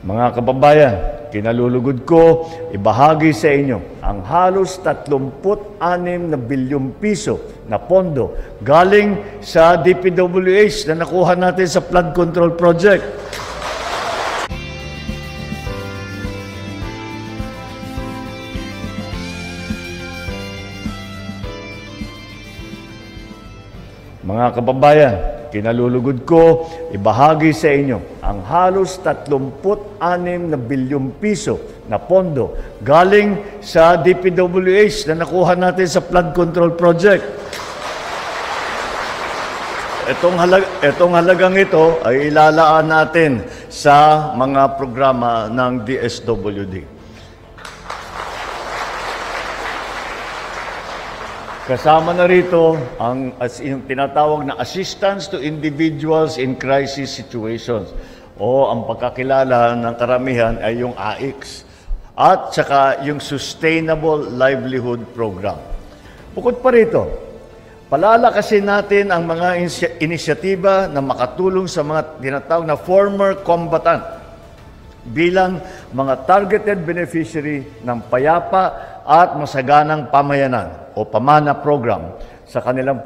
Mga kababayan, kinalulugod ko ibahagi sa inyo ang halos 36 na bilyong piso na pondo galing sa DPWH na nakuha natin sa flood control project. Mga kababayan, kinalulugod ko ibahagi sa inyo ang halos 36 na bilyong piso na pondo galing sa DPWH na nakuha natin sa flood control project. Itong halagang ito ay ilalaan natin sa mga programa ng DSWD. Kasama na rito yung tinatawag na Assistance to Individuals in Crisis Situations o ang pagkakilala ng karamihan ay yung AICS at saka yung Sustainable Livelihood Program. Bukod pa rito, palalakasin natin ang mga inisyatiba na makatulong sa mga tinatawag na former combatant bilang mga targeted beneficiary ng payapa at masaganang pamayanan o PAMANA program sa kanilang